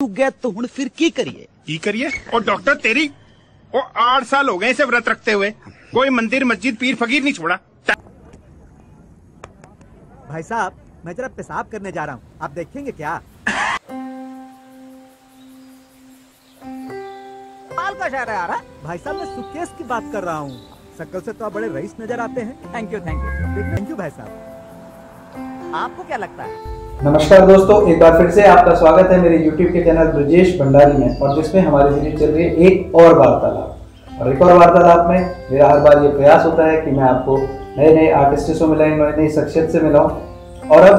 गया तो हुण फिर की करिए और डॉक्टर तेरी 8 साल हो गए इसे व्रत रखते हुए, कोई मंदिर मस्जिद पीर फकीर नहीं छोड़ा। भाई साहब मैं जरा पेशाब करने जा रहा हूँ, आप देखेंगे क्या? बाल का शहर है यार। भाई साहब मैं सुकेश की बात कर रहा हूँ, शक्ल से तो आप बड़े रईस नजर आते हैं। थैंक यू भाई साहब। आपको क्या लगता है? नमस्कार दोस्तों, एक बार फिर से आपका स्वागत है मेरे YouTube के चैनल ब्रजेश भंडारी में, और जिसमें हमारी सीरीज चल रही है एक और वार्तालाप। और एक और वार्तालाप में मेरा हर बार ये प्रयास होता है कि मैं आपको नए नए आर्टिस्टों से मिलाऊं, नई नई शख्सियत से मिलाऊं। और अब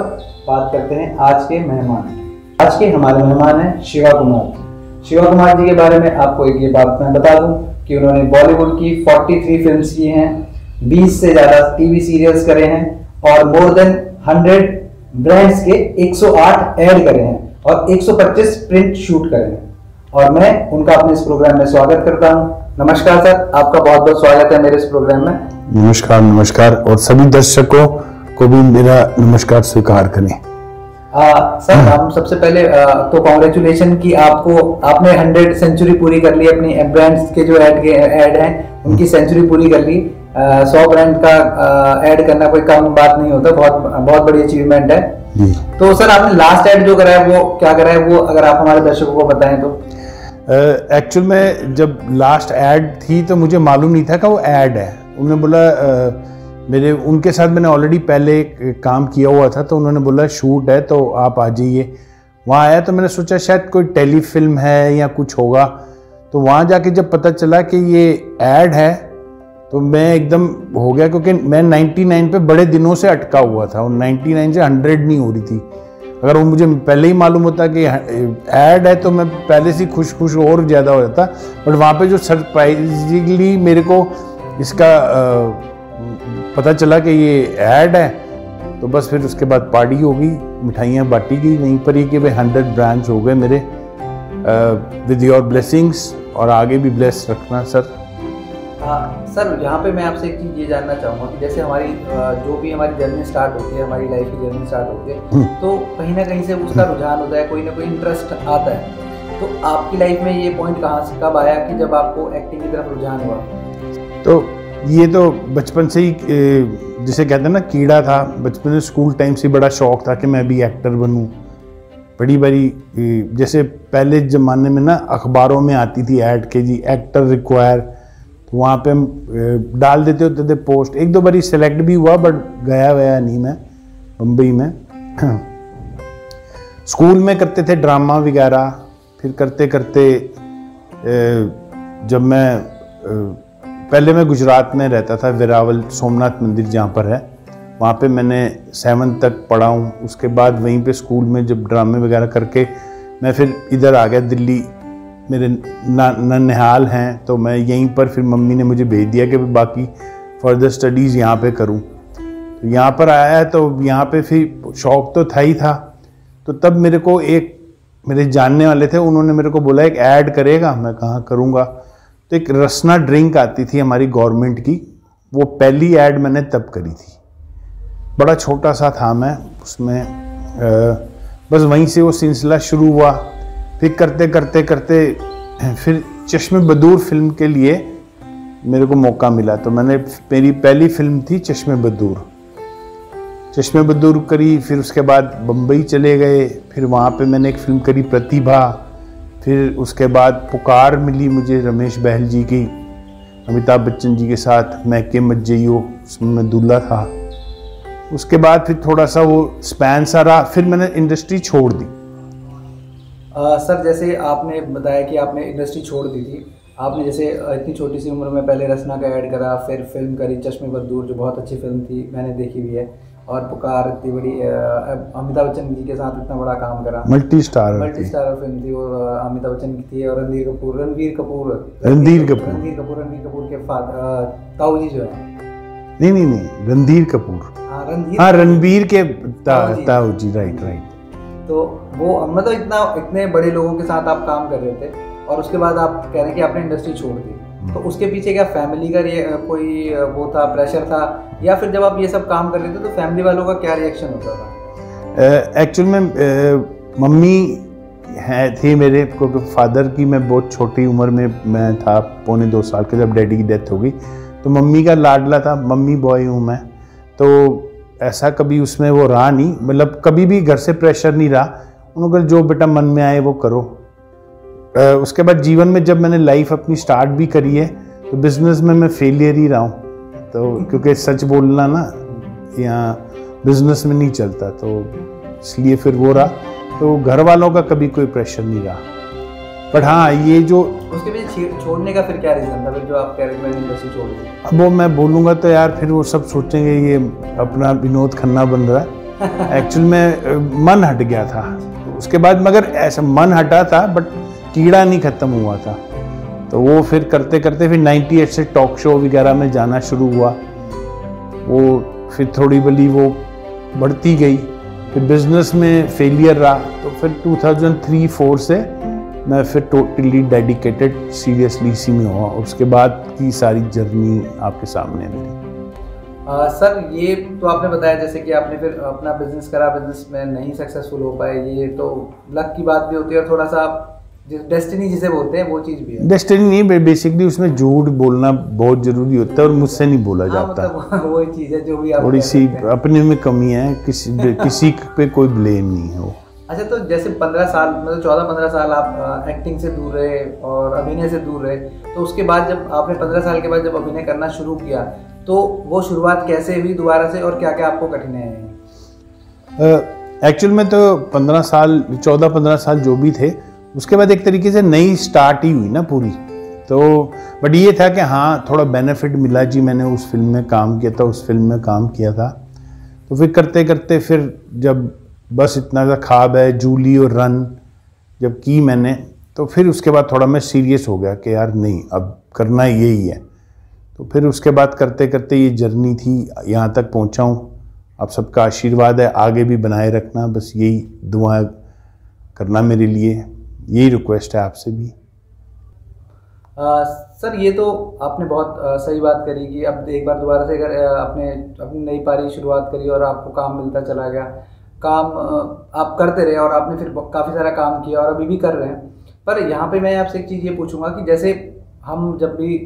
बात करते हैं आज के मेहमान। आज के हमारे मेहमान हैं शिवा कुमार। शिवा कुमार जी के बारे में आपको एक ये बात मैं बता दूं कि उन्होंने बॉलीवुड की 43 फिल्म्स की हैं, 20 से ज़्यादा टीवी सीरियल्स करे हैं और मोर देन 100 ब्रांड्स के 108 ऐड करे हैं और 125 प्रिंट शूट करे हैं। और मैं उनका अपने इस प्रोग्राम में स्वागत करता हूं। नमस्कार सर, आपका बहुत बहुत स्वागत है मेरे इस प्रोग्राम में। नमस्कार और सभी दर्शकों को भी मेरा नमस्कार स्वीकार करें। सर हम सबसे पहले तो कांग्रेचुलेशन कि आपने 100 सेंचुरी पूरी कर ली, अपनी ब्रांड्स के जो ऐड हैं उनकी सेंचुरी पूरी कर ली। 100 ब्रांड का ऐड करना कोई कम बात नहीं होता, बहुत बड़ी अचीवमेंट है। तो सर आपने लास्ट ऐड जो करा है वो क्या करा है, वो अगर आप हमारे दर्शकों को बताएं तो। एक्चुअल में जब लास्ट ऐड थी तो मुझे मालूम नहीं था कि वो ऐड है। उन्होंने बोला उनके साथ मैंने ऑलरेडी पहले काम किया हुआ था, तो उन्होंने बोला शूट है तो आप आ जाइए। वहाँ आया तो मैंने सोचा शायद कोई टेलीफिल्म है या कुछ होगा। तो वहाँ जाके जब पता चला कि ये ऐड है तो मैं एकदम हो गया, क्योंकि मैं 99 पे बड़े दिनों से अटका हुआ था और 99 से 100 नहीं हो रही थी। अगर वो मुझे पहले ही मालूम होता कि ऐड है तो मैं पहले से खुश और ज़्यादा हो जाता। बट वहाँ पे जो सरप्राइजिंगली मेरे को इसका पता चला कि ये ऐड है, तो बस फिर उसके बाद पार्टी हो गई, मिठाइयाँ बांटी गई वहीं पर ही कि भाई 100 ब्रांड्स हो गए मेरे, विद योर ब्लेसिंग्स, और आगे भी ब्लेस रखना सर। सर यहाँ पे मैं आपसे एक चीज़ ये जानना चाहूँगा कि जैसे हमारी जो भी हमारी जर्नी स्टार्ट होती है, हमारी लाइफ की जर्नी स्टार्ट होती है, तो कहीं ना कहीं से उसका रुझान होता है, कोई ना कोई इंटरेस्ट आता है। तो आपकी लाइफ में ये पॉइंट कहाँ से कब आया कि जब आपको एक्टिंग की तरफ रुझान हुआ? तो ये तो बचपन से ही जिसे कहते हैं ना कीड़ा था। बचपन में स्कूल टाइम से बड़ा शौक था कि मैं भी एक्टर बनूं। बड़ी जैसे पहले ज़माने में ना अखबारों में आती थी ऐड के जी एक्टर रिक्वायर, तो वहाँ पे हम डाल देते होते थे पोस्ट। एक दो बारी सेलेक्ट भी हुआ बट गया नहीं मैं मुंबई में। स्कूल में करते थे ड्रामा वगैरह, फिर करते करते जब मैं पहले मैं गुजरात में रहता था, वेरावल सोमनाथ मंदिर जहाँ पर है, वहाँ पे मैंने 7th तक पढ़ा हूँ। उसके बाद वहीं पे स्कूल में जब ड्रामे वगैरह करके मैं फिर इधर आ गया दिल्ली। मेरे ननिहाल हैं तो मैं यहीं पर, फिर मम्मी ने मुझे भेज दिया कि बाकी फर्दर स्टडीज़ यहाँ पे करूँ। तो यहाँ पर आया है तो यहाँ पे फिर शौक़ तो था ही था। तो तब मेरे को मेरे जानने वाले थे, उन्होंने मेरे को बोला एक ऐड करेगा। मैं कहाँ करूँगा। तो एक रसना ड्रिंक आती थी हमारी गवर्नमेंट की, वो पहली ऐड मैंने तब करी थी। बड़ा छोटा सा था मैं उसमें, बस वहीं से वो सिलसिला शुरू हुआ। फिर करते फिर चश्मे बदूर फिल्म के लिए मेरे को मौका मिला। तो मेरी पहली फिल्म थी चश्मे बदूर करी। फिर उसके बाद बम्बई चले गए, फिर वहाँ पे मैंने एक फिल्म करी प्रतिभा। फिर उसके बाद पुकार मिली मुझे रमेश बहल जी की, अमिताभ बच्चन जी के साथ, मैं के मत जइयो, उसमें मैं दूल्हा था। उसके बाद फिर थोड़ा सा वो स्पैन सा रहा, फिर मैंने इंडस्ट्री छोड़ दी। सर जैसे आपने बताया कि आपने इंडस्ट्री छोड़ दी थी, आपने जैसे इतनी छोटी सी उम्र में पहले रसना का ऐड करा, फिर फिल्म करी चश्मे बदूर जो बहुत अच्छी फिल्म थी, मैंने देखी भी है, और पुकार इतनी बड़ी अमिताभ बच्चन जी के साथ इतना बड़ा काम करा, मल्टी स्टार फिल्म थी, और अमिताभ बच्चन की थी, और रणबीर कपूर के ताऊ जी जो है, नहीं रणधीर कपूर, रणबीर के ताऊ जी, राइट। तो वो मतलब इतने बड़े लोगों के साथ आप काम कर रहे थे, और उसके बाद आप कह रहे हैं कि आपने इंडस्ट्री छोड़ दी। तो उसके पीछे क्या फैमिली का कोई वो था, प्रेशर था, या फिर जब आप ये सब काम कर रहे थे तो फैमिली वालों का क्या रिएक्शन होता था? एक्चुअल में मम्मी हैं थे मेरे, क्योंकि फादर की मैं बहुत छोटी उम्र में मैं था, 1.25 साल के, जब डैडी की डेथ हो गई। तो मम्मी का लाडला था, मम्मी बॉय हूँ मैं, तो ऐसा कभी उसमें वो रहा नहीं, मतलब कभी भी घर से प्रेशर नहीं रहा। उन्होंने जो बेटा मन में आए वो करो। उसके बाद जीवन में जब मैंने लाइफ अपनी स्टार्ट भी करी है तो बिजनेस में मैं फेलियर ही रहा हूँ, तो क्योंकि सच बोलना ना यहाँ बिजनेस में नहीं चलता, तो इसलिए फिर वो रहा। तो घर वालों का कभी कोई प्रेशर नहीं रहा। बट हाँ, ये जो उसके पीछे छोड़ने का फिर क्या रीजन था, फिर जो आप कह रहे हैं इंडस्ट्री छोड़ दी? अब वो मैं बोलूँगा तो यार फिर वो सब सोचेंगे ये अपना विनोद खन्ना बन रहा है। एक्चुअल में मन हट गया था उसके बाद, मगर ऐसा मन हटा था बट कीड़ा नहीं खत्म हुआ था। तो वो फिर करते करते फिर 98 से टॉक शो वगैरह में जाना शुरू हुआ। वो फिर थोड़ी बली वो बढ़ती गई, फिर बिजनेस में फेलियर रहा। तो फिर 2003-04 से मैं फिर टोटली डेडिकेटेड सीरियसली इसी में हुआ। उसके बाद की सारी जर्नी आपके सामने मेरी। सर, ये तो आपने बताया जैसे कि आपने फिर अपना बिजनेस करा, बिजनेस में नहीं सक्सेसफुल हो पाए, ये तो लक की बात भी होती है और थोड़ा सा डेस्टिनी जिसे बोलते हैं वो चीज़ भी है। डेस्टिनी नहीं, बेसिकली उसमें झूठ बोलना बहुत जरूरी होता है और मुझसे नहीं बोला जाता। मतलब वही चीज़ है जो भी आप थोड़ी सी अपने में कमी है, किसी पे कोई ब्लेम नहीं है वो। अच्छा, तो जैसे 15 साल मतलब 14-15 साल आप एक्टिंग से दूर रहे और अभिनय से दूर रहे, तो उसके बाद जब आपने 15 साल के बाद जब अभिनय करना शुरू किया तो वो शुरुआत कैसे हुई दोबारा से और क्या क्या आपको कठिनाइयाँ आई? एक्चुअल में तो 14-15 साल जो भी थे, उसके बाद एक तरीके से नई स्टार्ट ही हुई ना पूरी। तो बट ये था कि हाँ थोड़ा बेनिफिट मिला जी, मैंने उस फिल्म में काम किया था, उस फिल्म में काम किया था। तो फिर करते करते फिर जब बस इतना सा ख्वाब है जूली और रन जब की मैंने, तो फिर उसके बाद थोड़ा मैं सीरियस हो गया कि यार नहीं अब करना यही है। तो फिर उसके बाद करते करते ये जर्नी थी, यहाँ तक पहुँचा हूँ। आप सबका आशीर्वाद है, आगे भी बनाए रखना, बस यही दुआ करना मेरे लिए, यही रिक्वेस्ट है आपसे भी। सर, ये तो आपने बहुत सही बात करी कि अब एक बार दोबारा से अगर आपने अपनी नई पारी शुरुआत करी और आपको काम मिलता चला गया, काम आप करते रहे और आपने फिर काफ़ी सारा काम किया और अभी भी कर रहे हैं। पर यहाँ पे मैं आपसे एक चीज़ ये पूछूंगा कि जैसे हम जब भी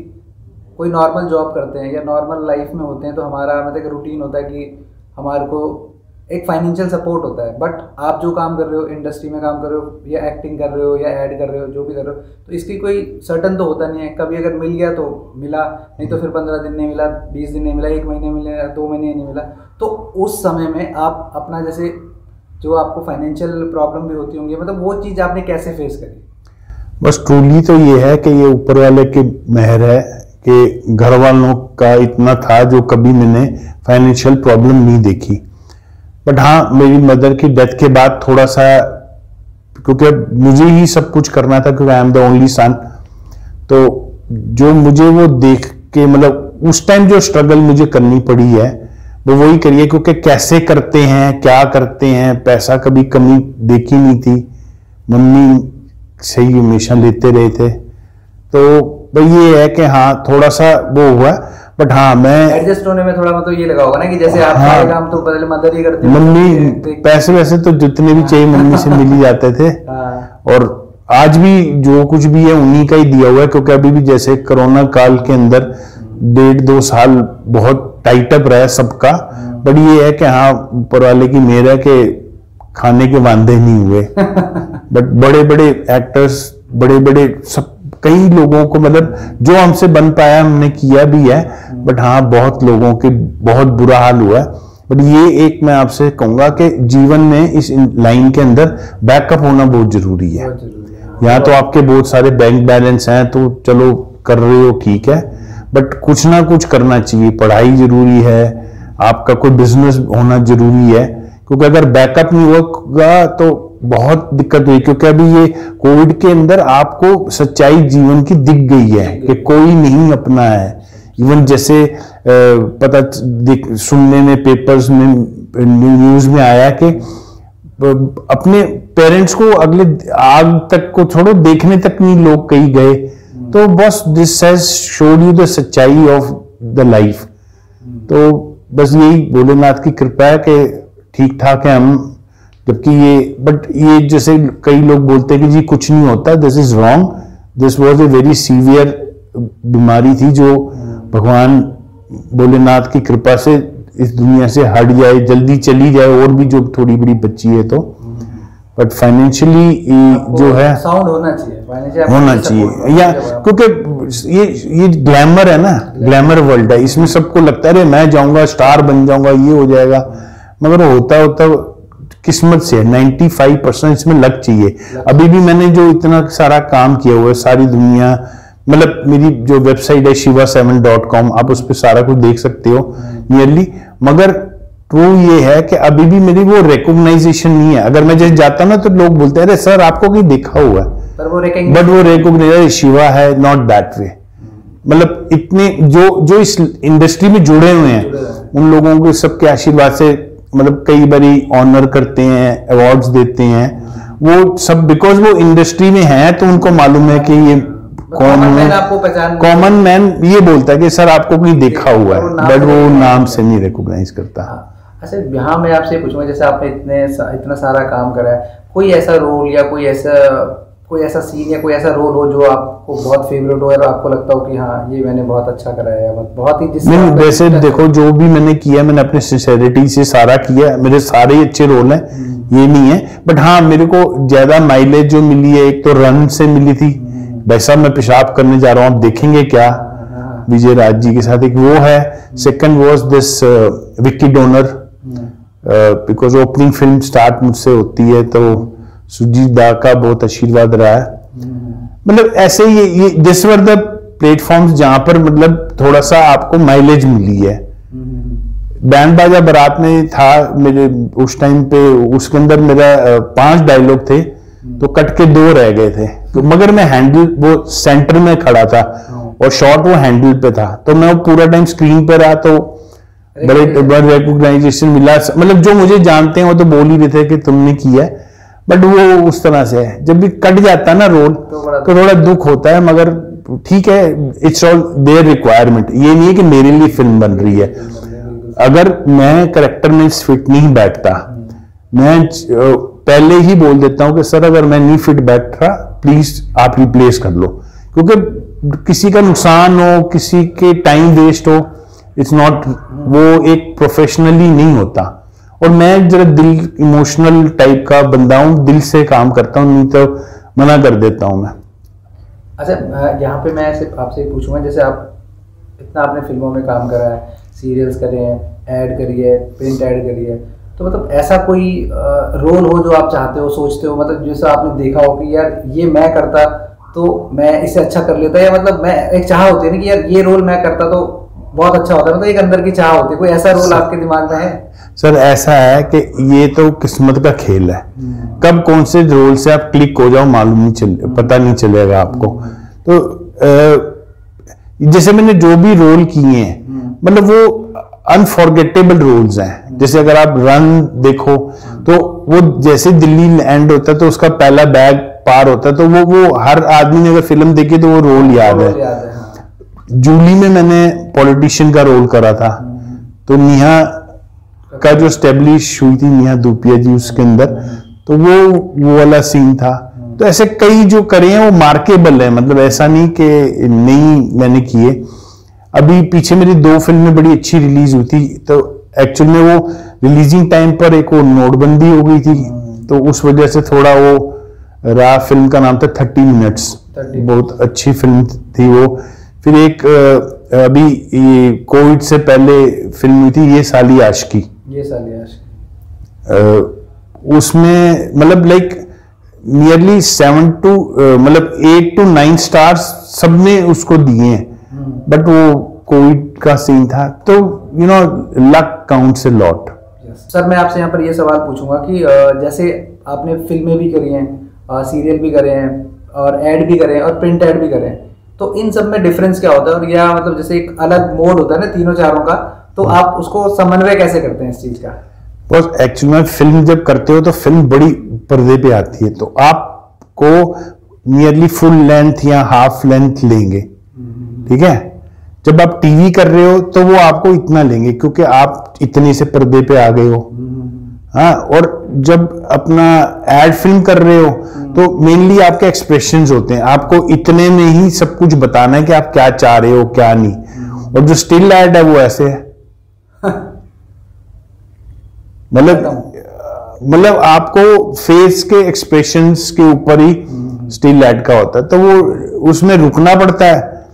कोई नॉर्मल जॉब करते हैं या नॉर्मल लाइफ में होते हैं तो हमारा मतलब एक रूटीन होता है कि हमारे को एक फाइनेंशियल सपोर्ट होता है। बट आप जो काम कर रहे हो, इंडस्ट्री में काम कर रहे हो या एक्टिंग कर रहे हो या ऐड कर रहे हो, जो भी कर रहे हो, तो इसकी कोई सर्टन तो होता नहीं है। कभी अगर मिल गया तो मिला, नहीं तो फिर 15 दिन नहीं मिला, 20 दिन नहीं मिला, 1 महीने मिला, 2 महीने नहीं मिला। तो उस समय में आप अपना जैसे जो आपको फाइनेंशियल प्रॉब्लम भी होती होंगी, मतलब वो चीज़ आपने कैसे फेस करी? बस ट्रूली तो ये है कि ये ऊपर वाले की मेहर है कि घर वालों का इतना था जो कभी मैंने फाइनेंशियल प्रॉब्लम नहीं देखी। बट हाँ, मेरी मदर की डेथ के बाद थोड़ा सा, क्योंकि मुझे ही सब कुछ करना था क्योंकि I am the only son, तो जो मुझे वो देख के मतलब उस टाइम जो स्ट्रगल मुझे करनी पड़ी है वो वही करिए, क्योंकि कैसे करते हैं, क्या करते हैं, पैसा कभी कमी देखी नहीं थी, मम्मी से ही हमेशा लेते रहे थे। तो भाई ये है कि हाँ थोड़ा सा वो हुआ, बट हाँ मैं एडजस्ट होने में थोड़ा मतलब ये लगा होगा ना कि जैसे आप सारे काम तो पहले मदर ही करते, मम्मी पैसे वैसे तो जितने भी चाहिए मम्मी से मिल ही जाते थे। और आज भी जो कुछ भी है उन्हीं का ही दिया हुआ है, क्योंकि अभी भी जैसे कोरोना काल के अंदर 1.5-2 साल बहुत टाइट अप रहा है सबका। बट ये है कि हाँ ऊपर वाले की मेहर है कि खाने के वांदे नहीं हुए। बट बड़े बड़े एक्टर्स, बड़े बड़े सब कई लोगों को मतलब जो हमसे बन पाया हमने किया भी है, बट हाँ बहुत लोगों के बहुत बुरा हाल हुआ है। बट ये एक मैं आपसे कहूंगा कि जीवन में इस लाइन के अंदर बैकअप होना बहुत जरूरी है। यहाँ तो आपके बहुत सारे बैंक बैलेंस हैं तो चलो कर रहे हो ठीक है, बट कुछ ना कुछ करना चाहिए। पढ़ाई जरूरी है, आपका कोई बिजनेस होना जरूरी है, क्योंकि अगर बैकअप नहीं होगा तो बहुत दिक्कत हुई। क्योंकि अभी ये कोविड के अंदर आपको सच्चाई जीवन की दिख गई है कि कोई नहीं अपना है। इवन जैसे पता सुनने में पेपर्स में न्यूज में आया कि अपने पेरेंट्स को अगले आग तक को छोड़ो देखने तक नहीं लोग कहीं गए। तो बस this has showed you the सच्चाई ऑफ द लाइफ। तो बस यही भोलेनाथ की कृपा है कि ठीक ठाक है हम, जबकि ये जैसे कई लोग बोलते हैं कि जी कुछ नहीं होता, this is wrong, this was a very severe बीमारी थी जो भगवान भोलेनाथ की कृपा से इस दुनिया से हट जाए, जल्दी चली जाए, और भी जो थोड़ी बड़ी बच्ची है तो, बट फाइनेंशियली जो है साउंड होना चाहिए, होना चाहिए या, क्योंकि ये ग्लैमर है ना, ग्लैमर वर्ल्ड है, इसमें सबको लगता है अरे मैं जाऊंगा स्टार बन जाऊंगा, ये हो जाएगा, मगर होता किस्मत से 95% इसमें लक चाहिए। अभी भी मैंने जो इतना सारा काम किया हुआ है, सारी दुनिया, मतलब मेरी जो वेबसाइट है shiva7.com, आप उस पर सारा कुछ देख सकते हो नियरली, मगर ट्रू ये है कि अभी भी मेरी वो रिकॉग्नाइजेशन नहीं है। अगर मैं जैसे जाता हूं ना तो लोग बोलते हैं अरे सर आपको कहीं देखा हुआ है, बट वो रिकॉग्नाइज शिवा है, नॉट दैट वे। मतलब इतने जो इस इंडस्ट्री में जुड़े हुए हैं उन लोगों के सबके आशीर्वाद से, मतलब कई बारी ऑनर करते हैं, अवार्ड्स देते हैं, वो सब बिकॉज वो इंडस्ट्री में है तो उनको मालूम है कि ये कौन है। कॉमन मैन ये बोलता है कि सर आपको कहीं देखा हुआ है, बट वो नाम से नहीं रिकॉग्नाइज करता। अच्छा, यहाँ मैं आपसे पूछूंगा, जैसे आपने इतना सारा काम करा है, कोई ऐसा रोल या कोई ऐसा सीन या कोई ऐसा रोल हो जो आपको बहुत फेवरेट हो और आपको लगता हो कि हाँ ये मैंने बहुत अच्छा करा है, बहुत ही नहीं, वैसे देखो जो भी मैंने किया मैंने अपने सिंसेरिटी से सारा किया, मेरे सारे ही अच्छे रोल हैं, ये नहीं है, बट हाँ मेरे को ज्यादा माइलेज जो मिली है, एक तो रन से मिली थी, भाई साहब मैं पेशाब करने जा रहा हूँ, आप देखेंगे क्या, विजय राज जी के साथ एक वो है। Second was this Vicky donor, because opening film start मुझसे होती है तो सुजीत दा का बहुत आशीर्वाद रहा है। मतलब ऐसे ये दिस वर द प्लेटफॉर्म्स जहां पर मतलब थोड़ा सा आपको माइलेज मिली है। बैंड बाजा बारात में था मेरे उस टाइम पे, उसके अंदर मेरा 5 डायलॉग थे तो कट के 2 रह गए थे, तो मगर मैं हैंडल वो सेंटर में खड़ा था और शॉट वो हैंडल पे था, तो मैं वो पूरा टाइम स्क्रीन पे रहा, तो बड़े रिकॉग्नाइजेशन मिला। मतलब जो मुझे जानते हैं वो तो बोल ही रहे थे कि तुमने किया है, बट वो उस तरह से है। जब भी कट जाता है ना रोल तो थोड़ा दुख होता है, मगर ठीक है, इट्स ऑल देयर रिक्वायरमेंट। ये नहीं है कि मेरे लिए फिल्म बन रही है, अगर मैं करेक्टर में फिट नहीं बैठता, मैं पहले ही बोल देता हूं कि सर अगर मैं नहीं फिट बैठ रहा प्लीज आप रिप्लेस कर लो, क्योंकि किसी का नुकसान हो, किसी के टाइम वेस्ट हो, इट्स नॉट, वो एक प्रोफेशनली नहीं होता। और मैं जरा दिल इमोशनल टाइप का बंदा हूं, दिल से काम करता हूं, नहीं तो मना कर देता हूं मैं। अच्छा, यहाँ पे मैं आपसे पूछूंगा, जैसे आप इतना आपने फिल्मों में काम करा है, सीरियल्स करे हैं, ऐड करी है, प्रिंट ऐड करी है, तो मतलब ऐसा कोई रोल हो जो आप चाहते हो, सोचते हो, मतलब जैसा आपने देखा हो कि यार ये मैं करता तो मैं इसे अच्छा कर लेता, या मतलब मैं एक चाह होती है ना कि यार ये रोल मैं करता तो बहुत अच्छा होता है, मतलब एक अंदर की चाह होती है, कोई ऐसा रोल आपके दिमाग में है? सर ऐसा है कि ये तो किस्मत का खेल है, कब कौन से रोल से आप क्लिक हो जाओ मालूम नहीं चले, पता नहीं चलेगा आपको। तो जैसे मैंने जो भी रोल किए हैं, मतलब वो अनफॉरगेटेबल रोल्स हैं। जैसे अगर आप रन देखो तो वो जैसे दिल्ली एंड होता है तो उसका पहला बैग पार होता है, तो वो हर आदमी ने अगर फिल्म देखी तो वो रोल याद है। जूली में मैंने पॉलिटिशियन का रोल करा था, तो नेहा का जो स्टेब्लिश हुई थी नेहा धूपिया जी उसके अंदर, तो वो वाला सीन था। तो ऐसे कई जो करे हैं वो मार्केबल है, मतलब ऐसा नहीं कि नहीं मैंने किए। अभी पीछे मेरी 2 फिल्में बड़ी अच्छी रिलीज हुई थी, तो एक्चुअल में वो रिलीजिंग टाइम पर एक वो नोटबंदी हो गई थी, तो उस वजह से थोड़ा वो रहा। फिल्म का नाम था 30 मिनट्स, बहुत अच्छी फिल्म थी वो। फिर एक अभी ये कोविड से पहले फिल्म हुई थी ये साली आशिकी, उसमें मतलब like nearly 7 to 8 to 9 stars सबने उसको दिए हैं, बट वो कोविड का सीन था, तो you know luck counts a lot. Sir मैं आपसे यहाँ पर ये सवाल पूछूंगा कि जैसे आपने फिल्में भी करी हैं, सीरियल भी करे हैं, और ऐड भी करे हैं, और प्रिंट ऐड भी करे हैं, तो इन सब में डिफरेंस क्या होता है? और या मतलब जैसे एक अलग मोड होता है ना तीनों चारों का, तो आप उसको समन्वय कैसे करते हैं इस चीज का? बस एक्चुअली में फिल्म जब करते हो तो फिल्म बड़ी पर्दे पे आती है, तो आपको नियरली फुल लेंथ या हाफ लेंथ लेंगे, ठीक है। जब आप टीवी कर रहे हो तो वो आपको इतना लेंगे क्योंकि आप इतने से पर्दे पे आ गए हो, हाँ, और जब अपना एड फिल्म कर रहे हो तो मेनली आपके एक्सप्रेशंस होते हैं, आपको इतने में ही सब कुछ बताना है कि आप क्या चाह रहे हो क्या नहीं। और जो स्टिल एड है वो ऐसे है, मतलब आपको फेस के एक्सप्रेशंस के ऊपर ही स्टिल एड का होता है, तो वो उसमें रुकना पड़ता है,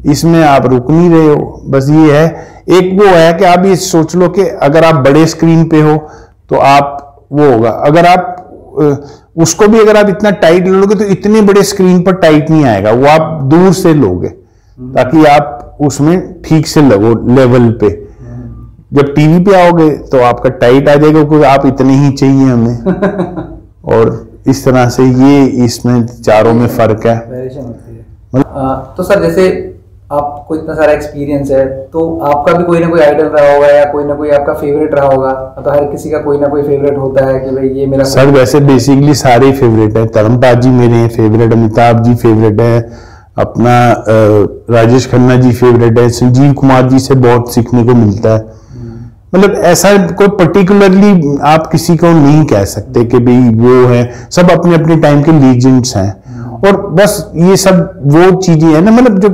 इसमें आप रुक नहीं रहे हो। बस ये है, एक वो है कि आप ये सोच लो कि अगर आप बड़े स्क्रीन पे हो तो आप वो होगा, अगर आप उसको भी अगर आप इतना टाइट लोगे तो इतने बड़े स्क्रीन पर टाइट नहीं आएगा, वो आप दूर से लोगे ताकि आप उसमें ठीक से लगो लेवल पे। जब टीवी पे आओगे तो आपका टाइट आ जाएगा क्योंकि आप इतने ही चाहिए हमें। और इस तरह से ये इसमें चारों में फर्क है। तो सर जैसे आपको इतना सारा एक्सपीरियंस है तो आपका भी कोई ना कोई आइडल रहा होगा या कोई ना कोई आपका फेवरेट रहा होगा, तो हर किसी का कोई ना कोई फेवरेट होता है कि भाई ये मेरा सर वैसे बेसिकली सारे फेवरेट है। धर्मपाल जी मेरे हैं फेवरेट, अमिताभ जी फेवरेट है, अपना राजेश खन्ना जी फेवरेट है, संजीव कुमार जी से बहुत सीखने को मिलता है। मतलब ऐसा कोई पर्टिकुलरली आप किसी को नहीं कह सकते कि भाई वो है, सब अपने अपने टाइम के लीजेंड्स हैं। और बस ये सब वो चीजें है ना, मतलब जो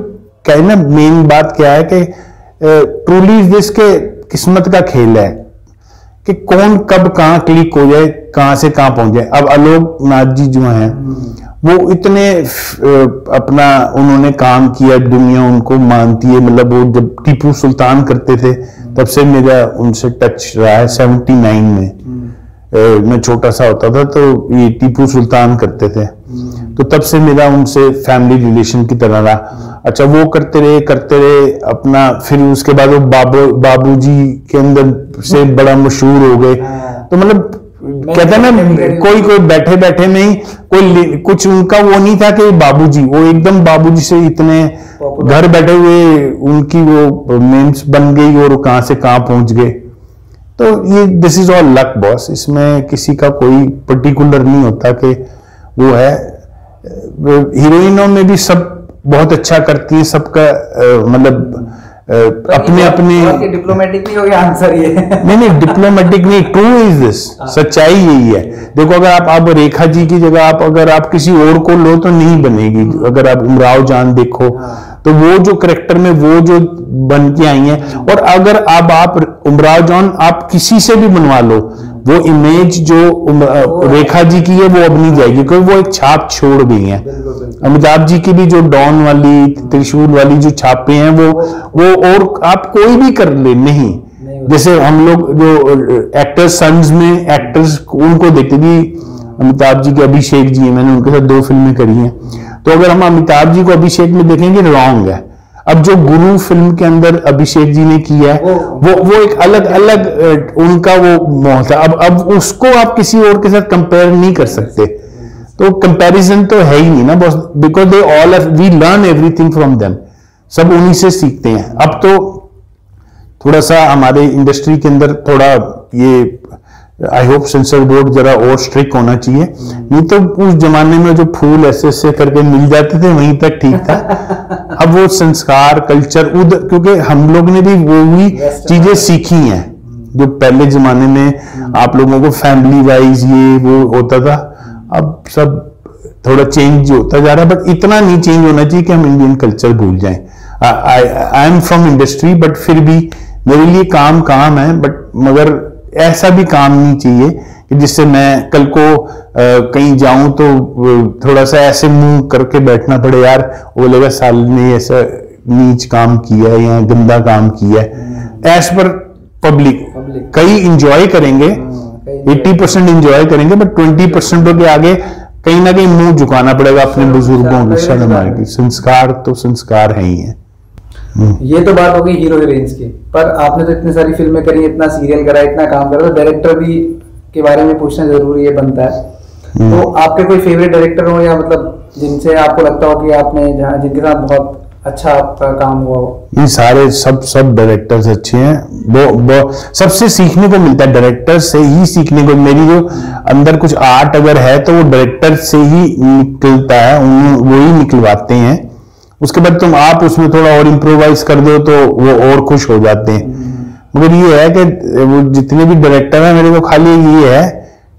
कहना मेन बात क्या है कि ट्रूली दिस के किस्मत का खेल है कि कौन कब कहां क्लिक हो जाए, कहां से कहां पहुंच जाए। अब आलोक नाथ जी जो हैं वो इतने अपना उन्होंने काम किया, दुनिया उनको मानती है। मतलब वो जब टीपू सुल्तान करते थे तब से मेरा उनसे टच रहा है। 79 में मैं छोटा सा होता था तो ये टीपू सुल्तान करते थे, तो तब से मेरा उनसे फैमिली रिलेशन की तरह रहा। अच्छा, वो करते रहे अपना, फिर उसके बाद वो बाबूजी के अंदर से बड़ा मशहूर हो गए। तो मतलब कहते हैं ना, कोई बैठे बैठे में ही कोई कुछ उनका वो नहीं था कि बाबूजी, वो एकदम बाबूजी से इतने घर बैठे हुए उनकी वो मेम्स बन गई और कहां से कहां पहुंच गए। तो ये this is all luck boss, इसमें किसी का कोई पर्टिकुलर नहीं होता कि वो है। हीरोइनों में भी सब बहुत अच्छा करती है, सबका मतलब अपने अपने डिप्लोमेटिक नहीं हो गया आंसर ये। नहीं डिप्लोमेटिक नहीं, ट्रू इज दिस, सच्चाई यही है। देखो अगर आप रेखा जी की जगह अगर आप किसी और को लो तो नहीं बनेगी। अगर आप उमराव जान देखो तो वो जो करेक्टर में वो जो बन के आई हैं, और अगर अब आप उमराव जान आप किसी से भी बनवा लो, वो इमेज जो रेखा जी की है वो अब नहीं जाएगी क्योंकि वो एक छाप छोड़ गई है। अमिताभ जी की भी जो डॉन वाली, त्रिशूल वाली जो छापे हैं वो और आप कोई भी कर ले नहीं। जैसे हम लोग जो एक्टर्स सन्स में एक्टर्स उनको देखते भी, अमिताभ जी के अभिषेक जी है, मैंने उनके साथ 2 फिल्में करी हैं। तो अगर हम अमिताभ जी को अभिषेक में देखेंगे रॉन्ग है। अब जो गुरु फिल्म के अंदर अभिषेक जी ने किया है वो एक अलग उनका वो था। अब उसको आप किसी और के साथ कंपेयर नहीं कर सकते, तो कंपैरिजन तो है ही नहीं ना boss, because they all we learn everything from them, सब उन्हीं से सीखते हैं। अब तो थोड़ा सा हमारे इंडस्ट्री के अंदर थोड़ा ये आई होप सेंसर बोर्ड जरा और स्ट्रिक्ट होना चाहिए, नहीं तो उस जमाने में जो फूल ऐसे करके मिल जाते थे वहीं तक ठीक था। अब वो संस्कार कल्चर उधर, क्योंकि हम लोग ने भी वो ही चीजें सीखी हैं जो पहले जमाने में आप लोगों को फैमिली वाइज ये वो होता था। अब सब थोड़ा चेंज होता जा रहा है, बट इतना नहीं चेंज होना चाहिए कि हम इंडियन कल्चर भूल जाएं। I am from industry, but फिर भी मेरे लिए काम है, बट मगर ऐसा भी काम नहीं चाहिए कि जिससे मैं कल को कहीं जाऊं तो थोड़ा सा ऐसे मुंह करके बैठना पड़े, यार वो बोलेगा साल ने ऐसा नीच काम किया है या गंदा काम किया है। एज पर पब्लिक कई इंजॉय करेंगे, 80% इंजॉय करेंगे, बट 20% के आगे कहीं ना कहीं मुंह झुकाना पड़ेगा अपने बुजुर्गों के शर्म। संस्कार तो संस्कार है ही है। ये तो बात होगी हीरो हीरोइंस की, पर आपने तो इतनी सारी फिल्में करी, इतना सीरियल करा, इतना काम करा, तो डायरेक्टर भी के बारे में पूछना जरूरी है बनता है। तो आपके कोई फेवरेट डायरेक्टर हो या मतलब जिनसे आपको लगता हो कि आपने जिनके साथ बहुत अच्छा आपका काम हुआ हो? ये सारे सब डायरेक्टर्स अच्छे हैं, सबसे सीखने को मिलता है, डायरेक्टर से ही सीखने को। मेरी जो अंदर कुछ आर्ट अगर है तो वो डायरेक्टर से ही निकलता है, वो ही निकलवाते हैं। उसके बाद आप उसमें थोड़ा और इम्प्रोवाइज कर दो तो वो और खुश हो जाते हैं। मगर ये है कि वो जितने भी डायरेक्टर हैं, मेरे को खाली ये है,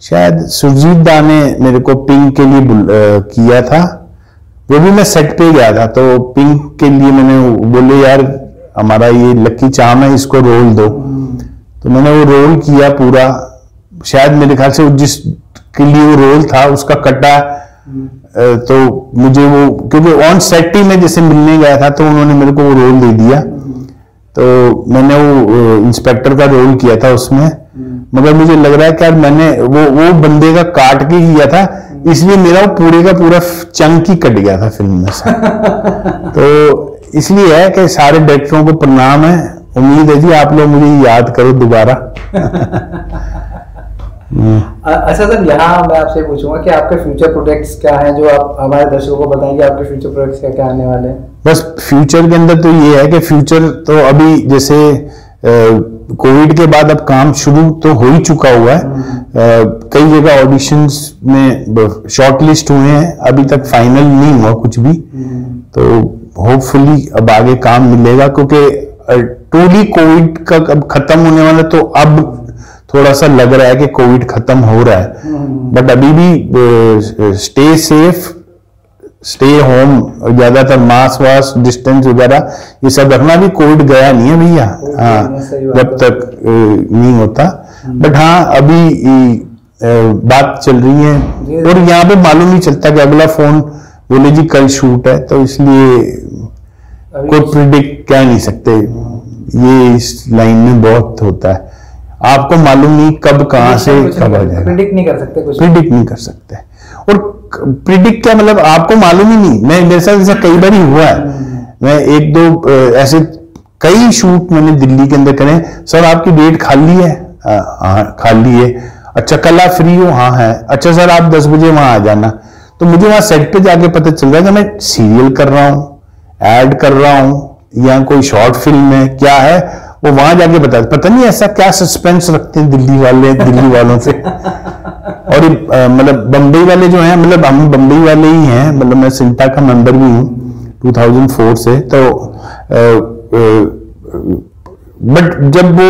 शायद सुरजीत दा ने मेरे को पिंक के लिए किया था, वो भी मैं सेट पे गया था, तो पिंक के लिए मैंने बोले यार हमारा ये लक्की चाम है, इसको रोल दो, तो मैंने वो रोल किया पूरा। शायद मेरे ख्याल से जिसके लिए वो रोल था उसका कटा, तो मुझे वो, क्योंकि ऑन सेट ही में जैसे मिलने गया था तो उन्होंने मेरे को वो रोल दे दिया, तो मैंने वो इंस्पेक्टर का रोल किया था उसमें। मगर मुझे लग रहा है कि यार मैंने वो बंदे का काट के किया था, इसलिए मेरा वो पूरे का पूरा चंक ही कट गया था फिल्म में से। तो इसलिए है कि सारे डायरेक्टरों को प्रणाम है, उम्मीद है जी आप लोग मुझे याद करो दोबारा। अच्छा सर, यहाँ मैं आपसे पूछूंगा कि आपके फ्यूचर प्रोजेक्ट्स क्या हैं, जो आप हमारे दर्शकों को बताएंगे आपके फ्यूचर प्रोजेक्ट्स क्या क्या आने वाले हैं? बस फ्यूचर के अंदर तो ये है कि फ्यूचर तो अभी जैसे कोविड के बाद अब काम शुरू तो हो ही चुका हुआ है, कई जगह ऑडिशंस में शॉर्ट लिस्ट हुए हैं, अभी तक फाइनल नहीं हुआ कुछ भी, तो होपफुली अब आगे काम मिलेगा, क्योंकि ट्रूली कोविड का अब खत्म होने वाला, तो अब थोड़ा सा लग रहा है कि कोविड खत्म हो रहा है, बट अभी भी स्टे सेफ, स्टे होम, ज्यादातर मास्क वास्क डिस्टेंस वगैरह ये सब रखना, भी कोविड गया नहीं है भैया, हाँ जब तक नहीं होता। बट हाँ अभी बात चल रही है और यहाँ पे मालूम नहीं चलता कि अगला फोन बोले जी कल शूट है, तो इसलिए कोई प्रिडिक्ट क्या नहीं सकते, ये इस लाइन में बहुत होता है, आपको मालूम नहीं कब कहां से कब आ जाएगा, प्रिडिक्ट नहीं कर सकते, कुछ प्रिडिक्ट नहीं कर सकते। और प्रिडिक्ट क्या मतलब आपको मालूम ही नहीं, मैं मेरे साथ ऐसा कई बार ही हुआ है, मैं एक दो ऐसे कई शूट मैंने दिल्ली के अंदर करे, सर आपकी डेट खाली है, हाँ खाली है, अच्छा कल आप फ्री हो, हाँ है, अच्छा सर आप 10 बजे वहां आ जाना, तो मुझे वहां सेट पे जाके पता चल रहा है कि मैं सीरियल कर रहा हूँ, ऐड कर रहा हूँ या कोई शॉर्ट फिल्म है, क्या है वो वहां जाके पता नहीं ऐसा क्या सस्पेंस रखते हैं दिल्ली वाले दिल्ली वालों से। और मतलब बम्बई वाले जो हैं, मतलब हम बम्बई वाले ही हैं, मतलब मैं सिंटा का मेंबर भी हूँ 2004 से, तो बट जब वो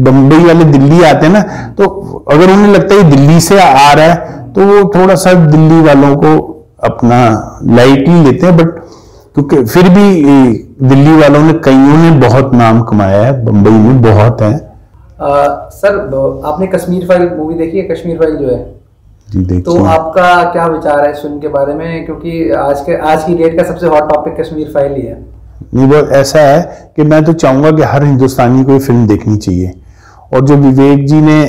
बम्बई वाले दिल्ली आते हैं ना, तो अगर उन्हें लगता है दिल्ली से आ रहा है तो वो थोड़ा सा दिल्ली वालों को अपना लाइटली लेते हैं, बट क्योंकि फिर भी दिल्ली वालों ने कईयों ने बहुत नाम कमाया है, बम्बई में बहुत है। सर आपने कश्मीर फाइल मूवी देखी है? कश्मीर फाइल जो है जी देखिए, तो आपका क्या विचार है इस फिल्म के बारे में, क्योंकि आज की डेट का सबसे हॉट टॉपिक कश्मीर फाइल ही है। नहीं वो ऐसा है कि मैं तो चाहूंगा कि हर हिंदुस्तानी को ये फिल्म देखनी चाहिए, और जो विवेक जी ने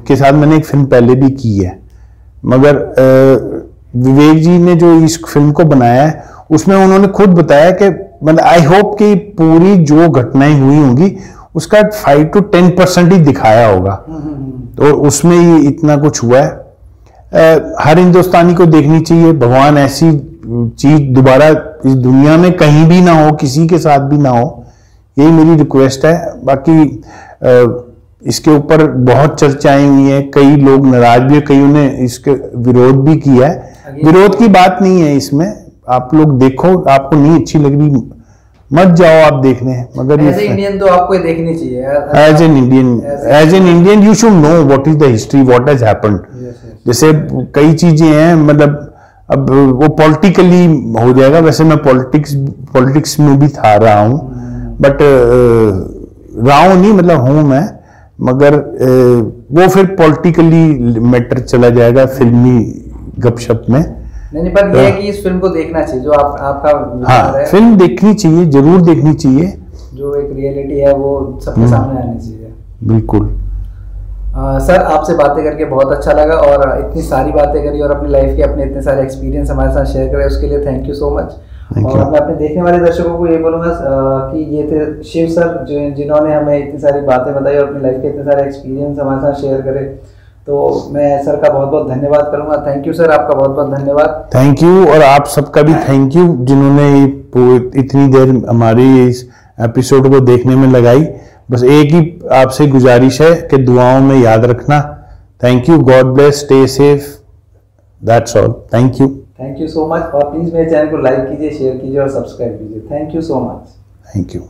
के साथ मैंने एक फिल्म पहले भी की है, मगर विवेक जी ने जो इस फिल्म को बनाया है उसमें उन्होंने खुद बताया कि मतलब आई होप कि पूरी जो घटनाएं हुई होंगी उसका 5 to 10% ही दिखाया होगा, तो उसमें ही इतना कुछ हुआ है। हर हिंदुस्तानी को देखनी चाहिए, भगवान ऐसी चीज दोबारा इस दुनिया में कहीं भी ना हो, किसी के साथ भी ना हो, यही मेरी रिक्वेस्ट है। बाकी इसके ऊपर बहुत चर्चाएं हुई हैं, कई लोग नाराज भी है, कईयों ने इसके विरोध भी किया है। विरोध की बात नहीं है इसमें, आप लोग देखो, आपको नहीं अच्छी लग रही मत जाओ आप देखने, मगर एज ए इंडियन तो आपको ये देखनी चाहिए। As an Indian you should know what is the history, what has happened. जैसे कई चीजें हैं, मतलब अब वो पॉलिटिकली हो जाएगा, वैसे मैं पॉलिटिक्स में भी था रहा हूँ, बट रहा हूँ नहीं मतलब हूँ मैं, मगर वो फिर पॉलिटिकली मैटर चला जाएगा फिल्मी गपशप में। नहीं पर ये है कि इस फिल्म को देखना चाहिए, जो आपका हाँ है। फिल्म देखनी चाहिए, जरूर देखनी चाहिए, जो एक रियलिटी है वो सबके सामने आनी चाहिए। बिल्कुल। सर आपसे बातें करके बहुत अच्छा लगा, और इतनी सारी बातें करी और अपनी लाइफ के अपने इतने सारे एक्सपीरियंस हमारे साथ शेयर करे, उसके लिए थैंक यू सो मच। और मैं अपने देखने वाले दर्शकों को ये बोलूँगा कि ये थे शिव सर, जिन्होंने हमें इतनी सारी बातें बताई और अपनी लाइफ के इतने सारे एक्सपीरियंस हमारे साथ शेयर करे, तो मैं सर का बहुत बहुत धन्यवाद करूंगा। थैंक यू सर, आपका बहुत बहुत धन्यवाद। थैंक यू, और आप सबका भी थैंक यू जिन्होंने इतनी देर हमारी इस एपिसोड को देखने में लगाई। बस एक ही आपसे गुजारिश है कि दुआओं में याद रखना। Thank you, God bless, stay safe, that's all. Thank you so much, और प्लीज मेरे चैनल को लाइक कीजिए, शेयर कीजिए और सब्सक्राइब कीजिए। Thank you so much. Thank you.